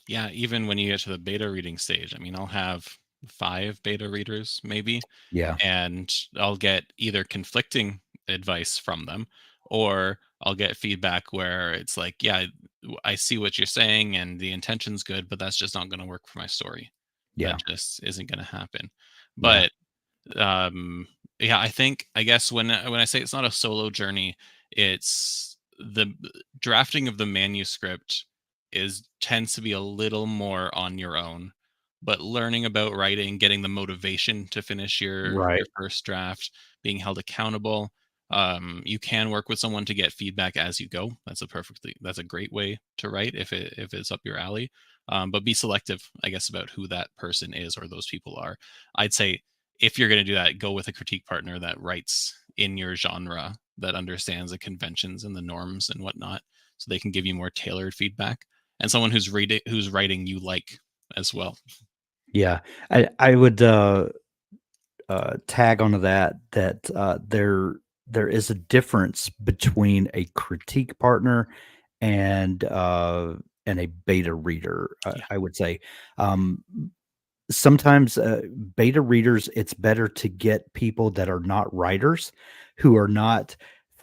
Yeah, even when you get to the beta reading stage, I mean, I'll have 5 beta readers maybe, Yeah, and I'll get either conflicting advice from them, or I'll get feedback where it's like, "Yeah, I see what you're saying and the intention's good, but that's just not gonna work for my story. That yeah, just isn't gonna happen." yeah, But yeah, I guess when I say it's not a solo journey, it's the drafting of the manuscript is tends to be a little more on your own but learning about writing, getting the motivation to finish your Right. first draft, being held accountable. You can work with someone to get feedback as you go. That's a great way to write if it's up your alley. But be selective, I guess, about who that person is or those people are. I'd say if you're going to do that, go with a critique partner that writes in your genre, that understands the conventions and the norms and whatnot, so they can give you more tailored feedback, and someone who's writing you like as well. Yeah. I would tag onto that there is a difference between a critique partner and and a beta reader. Yeah. I would say um, sometimes beta readers, it's better to get people that are not writers, who are not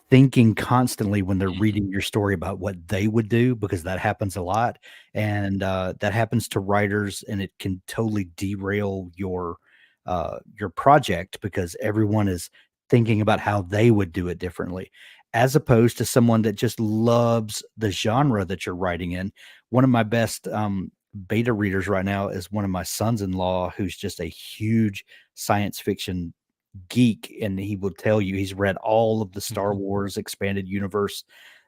thinking constantly when they're Mhm. reading your story about what they would do, because that happens a lot, and that happens to writers, and it can totally derail your project, because everyone is thinking about how they would do it differently, as opposed to someone that just loves the genre that you're writing in. One of my best beta readers right now is one of my sons-in-law, who's just a huge science fiction geek, and he will tell you he's read all of the Star Mhm. Wars expanded universe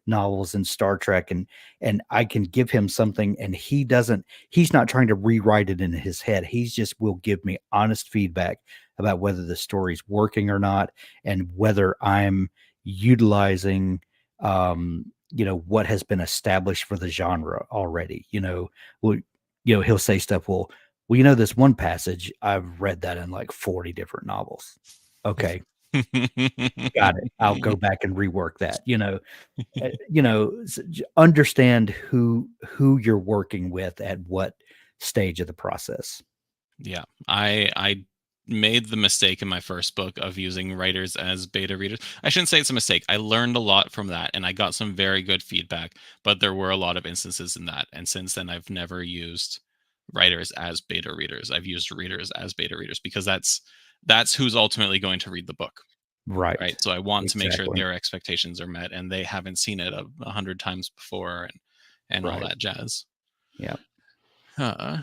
novels and Star Trek, and I can give him something, and he's not trying to rewrite it in his head. He's just will give me honest feedback about whether the story's working or not, and whether I'm utilizing what has been established for the genre already. Well, he'll say stuff, well, this one passage, I've read that in like 40 different novels. Okay, got it. I'll go back and rework that. Understand who you're working with at what stage of the process. Yeah, I made the mistake in my first book of using writers as beta readers. I shouldn't say it's a mistake. I learned a lot from that, and I got some very good feedback, but there were a lot of instances in that, and since then I've never used writers as beta readers. I've used readers as beta readers because that's who's ultimately going to read the book, Right. right? So I want to make sure Exactly. their expectations are met and they haven't seen it a hundred times before and all Right. that jazz. Yeah. Uh,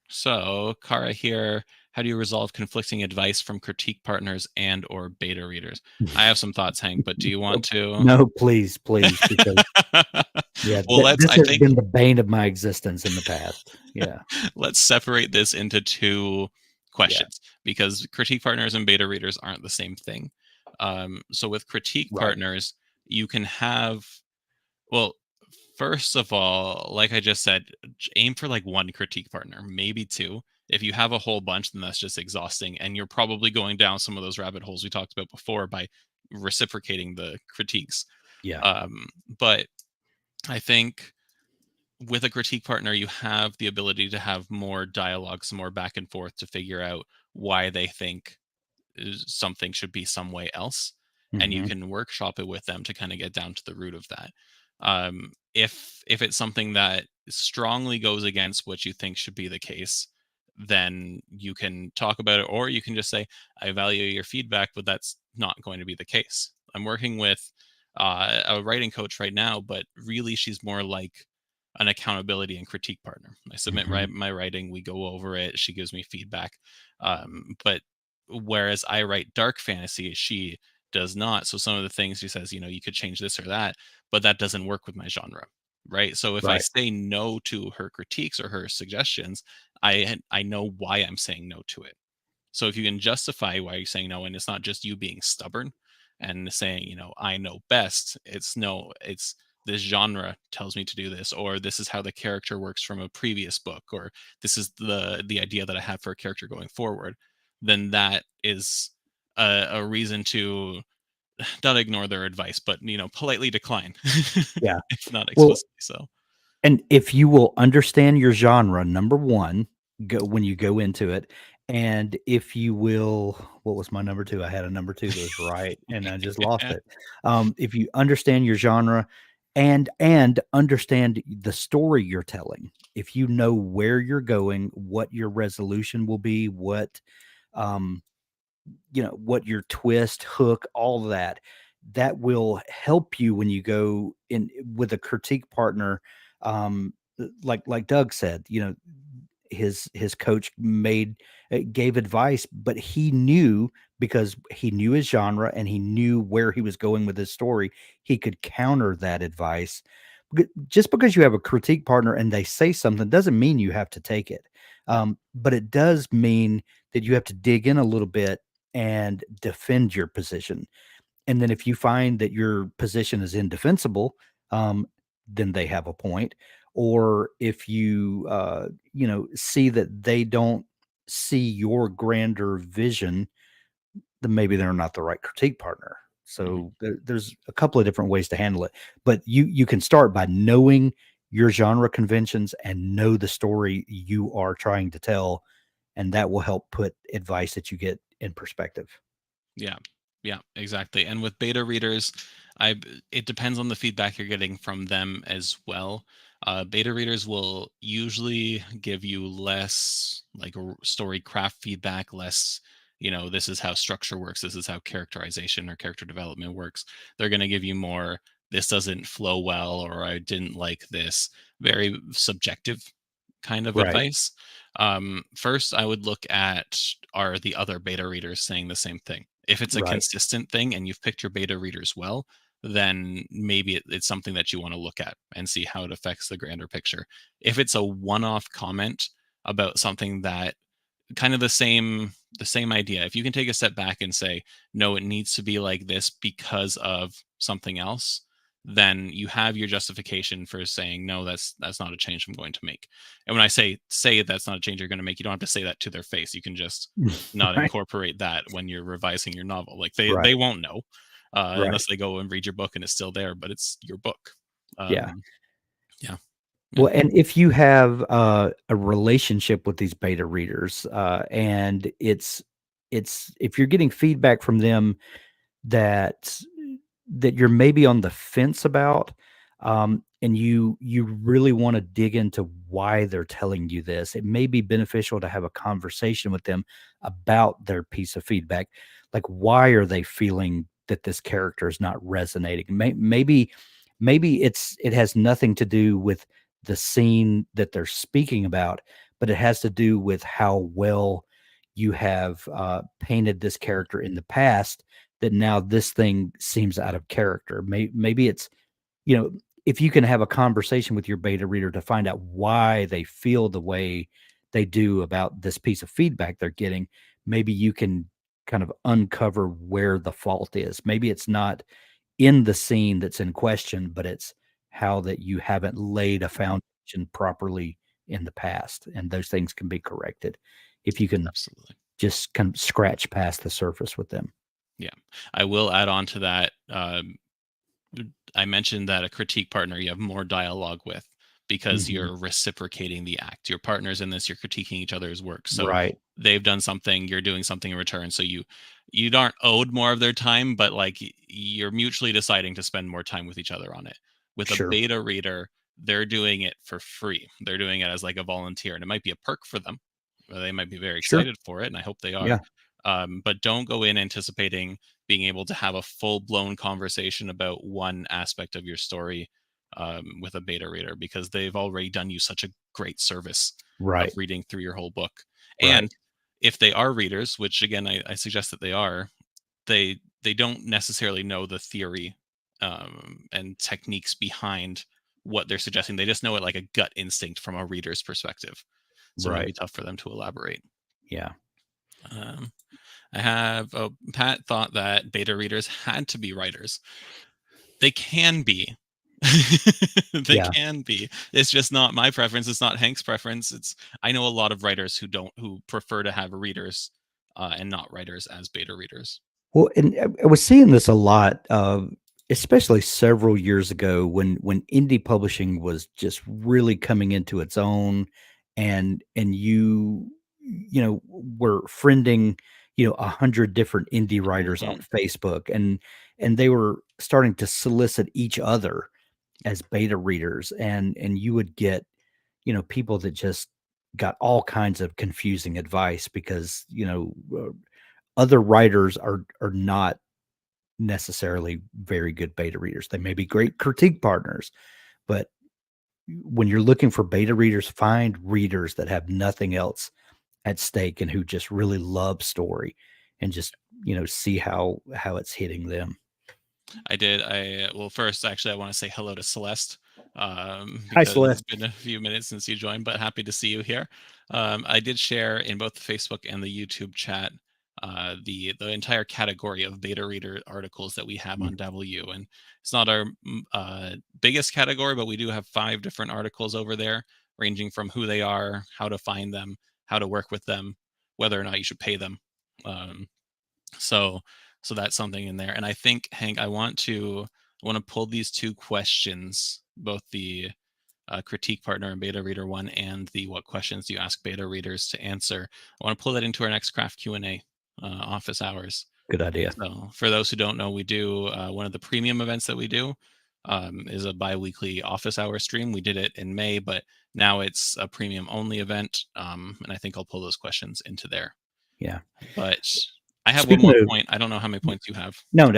So, Kara here, how do you resolve conflicting advice from critique partners and or beta readers? I have some thoughts, Hank, but do you want to? No, please, please, because yeah, Well, this I has think been the bane of my existence in the past. Yeah. let's separate this into two Yeah. questions because critique partners and beta readers aren't the same thing. So with critique Right. partners, you can have, well, first of all, like I just said, aim for like one critique partner, maybe two. If you have a whole bunch, then that's just exhausting. And you're probably going down some of those rabbit holes we talked about before by reciprocating the critiques. Yeah. But I think with a critique partner, you have the ability to have more dialogue, some more back and forth to figure out why they think something should be some way else, and you Hmm. can workshop it with them to kind of get down to the root of that. If it's something that strongly goes against what you think should be the case, then you can talk about it, or you can just say, I value your feedback, but that's not going to be the case. I'm working with a writing coach right now, but really she's more like an accountability and critique partner. I submit Hmm. my writing, we go over it, she gives me feedback. But whereas I write dark fantasy, she does not. So some of the things she says, you could change this or that, but that doesn't work with my genre, right? So if I Right. say no to her critiques or her suggestions, I know why I'm saying no to it. So if you can justify why you're saying no, and it's not just you being stubborn and saying, I know best, it's no, it's this genre tells me to do this, or this is how the character works from a previous book, or this is the idea that I have for a character going forward, then that is a reason to not ignore their advice, but politely decline, Yeah. if not Well, explicitly so. and if you will understand your genre, number 1, go when you go into it, and if you will, what was my number 2? I had a number 2 that was right, and I just lost it. If you understand your genre and understand the story you're telling, if you know where you're going, what your resolution will be, um, what your twist, hook, all of that, that will help you when you go in with a critique partner. Like Doug said, his coach gave advice, but he knew, because he knew his genre and he knew where he was going with his story, he could counter that advice. Just because you have a critique partner and they say something doesn't mean you have to take it. No. But it does mean that you have to dig in a little bit and defend your position. And then if you find that your position is indefensible, then they have a point. Or if you, see that they don't see your grander vision, then maybe they're not the right critique partner. Mhm. So there's a couple of different ways to handle it, but you can start by knowing your genre conventions and know the story you are trying to tell, and that will help put advice that you get in perspective. Yeah. Yeah, exactly. And with beta readers, it depends on the feedback you're getting from them as well. Beta readers will usually give you less like story craft feedback, less, this is how structure works, this is how characterization or character development works. They're going to give you more, this doesn't flow well, or I didn't like this, very subjective kind of Right, advice. First, I would look at, are the other beta readers saying the same thing? If it's a right. consistent thing and you've picked your beta readers well, then maybe it's something that you want to look at and see how it affects the grander picture. If it's a one-off comment about something that kind of the same idea, if you can take a step back and say, no, it needs to be like this because of something else, then you have your justification for saying, no, that's not a change I'm going to make. And when I say that's not a change you're going to make, you don't have to say that to their face. You can just not Right, incorporate that when you're revising your novel. Like they right, won't know, right. unless they go and read your book and it's still there, but it's your book. Yeah. um yeah. Yeah. Well, and if you have a relationship with these beta readers, and it's if you're getting feedback from them that you're maybe on the fence about, and you really want to dig into why they're telling you this, it may be beneficial to have a conversation with them about their piece of feedback. Like, why are they feeling that this character is not resonating? Maybe it has nothing to do with the scene that they're speaking about, but it has to do with how well you have painted this character in the past, that now this thing seems out of character. Maybe it's, you know, if you can have a conversation with your beta reader to find out why they feel the way they do about this piece of feedback they're getting, maybe you can kind of uncover where the fault is. Maybe it's not in the scene that's in question, but it's how that you haven't laid a foundation properly in the past, and those things can be corrected if you can Absolutely. just kind of scratch past the surface with them. Yeah. I will add on to that. I mentioned that a critique partner you have more dialogue with because Mhm. you're reciprocating the act. Your partners in this, you're critiquing each other's work. So Right. they've done something, you're doing something in return. So you aren't owed more of their time, but like you're mutually deciding to spend more time with each other on it. With a Sure. beta reader, they're doing it for free. They're doing it as like a volunteer, and it might be a perk for them. They might be very Sure. excited for it, and I hope they are. Yeah. But don't go in anticipating being able to have a full blown conversation about one aspect of your story with a beta reader, because they've already done you such a great service of Right. reading through your whole book. Right. And if they are readers, which again I suggest that they are, they don't necessarily know the theory and techniques behind what they're suggesting. They just know it like a gut instinct from a reader's perspective. So it might be Right. tough for them to elaborate. Yeah. Um, I have Pat thought that beta readers had to be writers. They can be. They Yeah. can be. It's just not my preference. It's not Hank's preference. It's I know a lot of writers who prefer to have readers and not writers as beta readers. Well, and I was seeing this a lot, especially several years ago when indie publishing was just really coming into its own, and were friending 100 different indie writers on Mhm. Facebook, and they were starting to solicit each other as beta readers, and you would get people that just got all kinds of confusing advice because other writers are not necessarily very good beta readers. They may be great critique partners, but when you're looking for beta readers, find readers that have nothing else at stake and who just really love story, and just see how it's hitting them. I did. Well, first, actually, I want to say hello to Celeste, Hi, because it's Celeste. been a few minutes since you joined, but happy to see you here. I did share in both the Facebook and the YouTube chat the entire category of beta reader articles that we have Mm, on W, and it's not our biggest category, but we do have 5 different articles over there, ranging from who they are, how to find them, how to work with them, whether or not you should pay them. Um, so so that's something in there. And I think, Hank, I want to pull these 2 questions, both the critique partner and beta reader one, and the what questions do you ask beta readers to answer. I want to pull that into our next craft Q&A office hours. good idea. So for those who don't know, we do one of the premium events that we do is a bi-weekly office hour stream. We did it in May, but now it's a premium only event, and I think I'll pull those questions into there. Yeah. But I have one Speaking more of, point. I don't know how many points you have. no,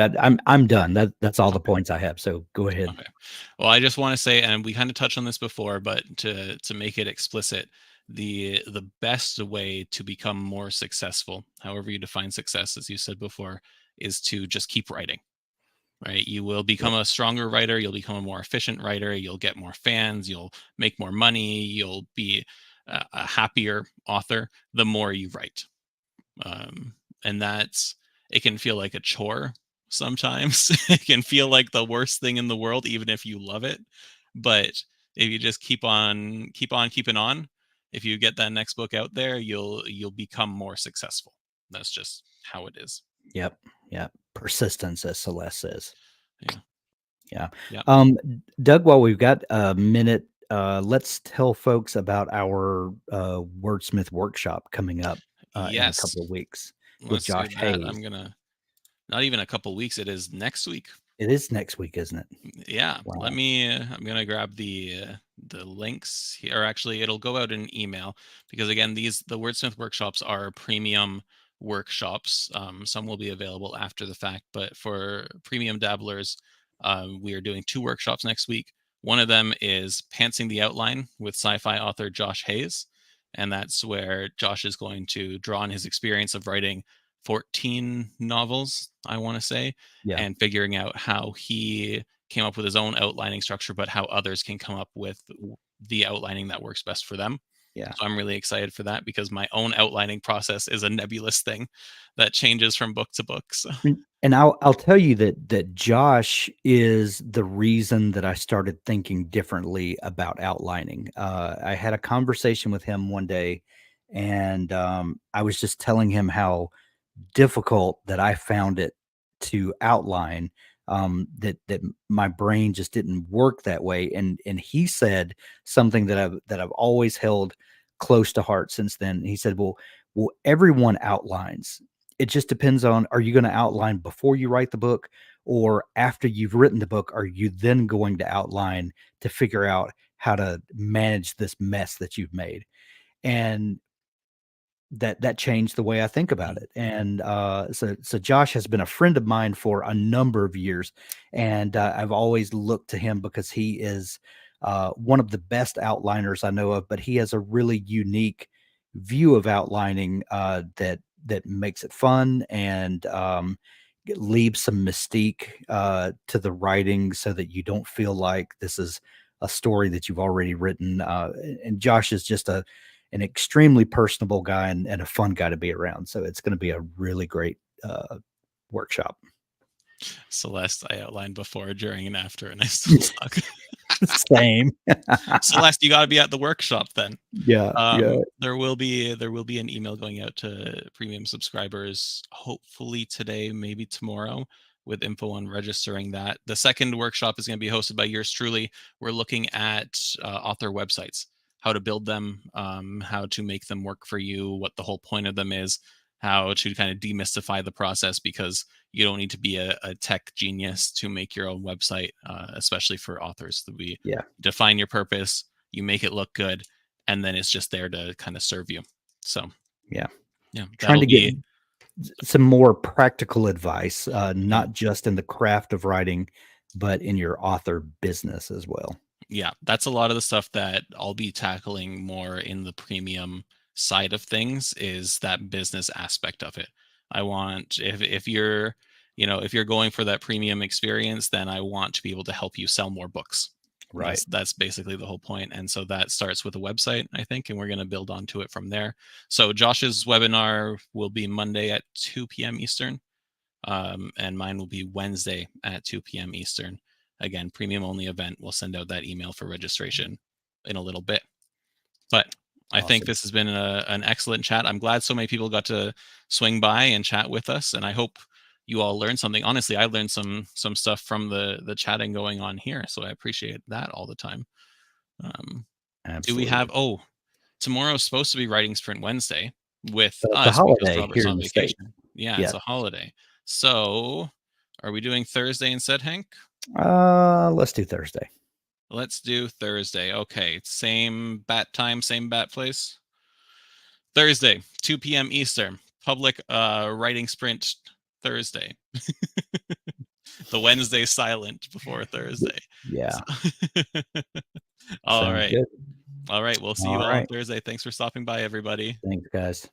I'm done. That's all the Okay. points I have. So go ahead. Okay. Well, I just want to say, and we kind of touched on this before, but to make it explicit, the best way to become more successful, however you define success, as you said before, is to just keep writing. Right? You will become Yep. a stronger writer. You'll become a more efficient writer. You'll get more fans. You'll make more money. You'll be a happier author the more you write. um, and that's it can feel like a chore sometimes. It can feel like the worst thing in the world even if you love it, but if you just keep on keeping on, if you get that next book out there, you'll become more successful. That's just how it is. Yep. Yep. Persistence, as Celeste says. Yeah. Yeah. Yeah. Doug, while we've got a minute, let's tell folks about our wordsmith workshop coming up in a Yes, couple of weeks with let's do Josh that. Hayes. I'm gonna Not even a couple weeks, it is next week. It is next week, isn't it? Yeah, let Wow. me. I'm gonna grab the links here. Or actually, it'll go out in an email because again, the Wordsmith workshops are premium workshops. Some will be available after the fact, but for premium dabblers, we are doing 2 workshops next week. One of them is Pantsing the Outline with sci-fi author Josh Hayes, and that's where Josh is going to draw on his experience of writing 14 novels, I want to say, Yeah. and figuring out how he came up with his own outlining structure, but how others can come up with the outlining that works best for them. Yeah. So I'm really excited for that because my own outlining process is a nebulous thing that changes from book to book. So And I'll tell you that Josh is the reason that I started thinking differently about outlining. I had a conversation with him one day, and I was just telling him how difficult that I found it to outline, that my brain just didn't work that way, and he said something that I've always held close to heart since then. He said, "Well, everyone outlines. It just depends on, are you gonna outline before you write the book, or after you've written the book, are you then going to outline to figure out how to manage this mess that you've made?" And that changed the way I think about mhm. it. And so Josh has been a friend of mine for a number of years, and I've always looked to him because he is one of the best outliners I know of. But he has a really unique view of outlining that makes it fun, and leaves some mystique to the writing, so that you don't feel like this is a story that you've already written. And Josh is just an extremely personable guy, and a fun guy to be around. So it's going to be a really great workshop. Celeste, I outlined before, during, and after, and I still suck. Same. Celeste, you got to be at the workshop then. Yeah. Yeah. There will be an email going out to premium subscribers, hopefully today, maybe tomorrow, with info on registering that. The second workshop is going to be hosted by yours truly. We're looking at author websites, how to build them, how to make them work for you, what the whole point of them is, how to kind of demystify the process, because you don't need to be a tech genius to make your own website, especially for authors. We Yeah. define your purpose, you make it look good, and then it's just there to kind of serve you. So Yeah. yeah, Trying that'll to get be some more practical advice, yeah, not just in the craft of writing, but in your author business as well. Yeah, that's a lot of the stuff that I'll be tackling more in the premium side of things, is that business aspect of it. I want, if you're, if you're going for that premium experience, then I want to be able to help you sell more books. And Right. that's basically the whole point. And so that starts with a website, I think, and we're going to build onto it from there. So Josh's webinar will be Monday at 2 p.m. Eastern, and mine will be Wednesday at 2 p.m. Eastern. Again, premium only event. We'll send out that email for registration in a little bit. But I think Awesome. this has been an excellent chat. I'm glad so many people got to swing by and chat with us, and I hope you all learned something. Honestly, I learned some stuff from the chatting going on here, so I appreciate that all the time. Do we have? Absolutely. Oh, tomorrow's supposed to be Writing Sprint Wednesday with But it's a us because holiday Robert's here in on the state. vacation. Yeah, it's Yes. a holiday. So, are we doing Thursday instead, Hank? Let's do Thursday. Let's do Thursday. Okay, same bat time, same bat place. Thursday, 2 p.m. Eastern. Public writing sprint Thursday. The Wednesday silent before Thursday. Yeah. So all Sounds right. good. All right. We'll see All you all on right. Thursday. Thanks for stopping by, everybody. Thanks, guys.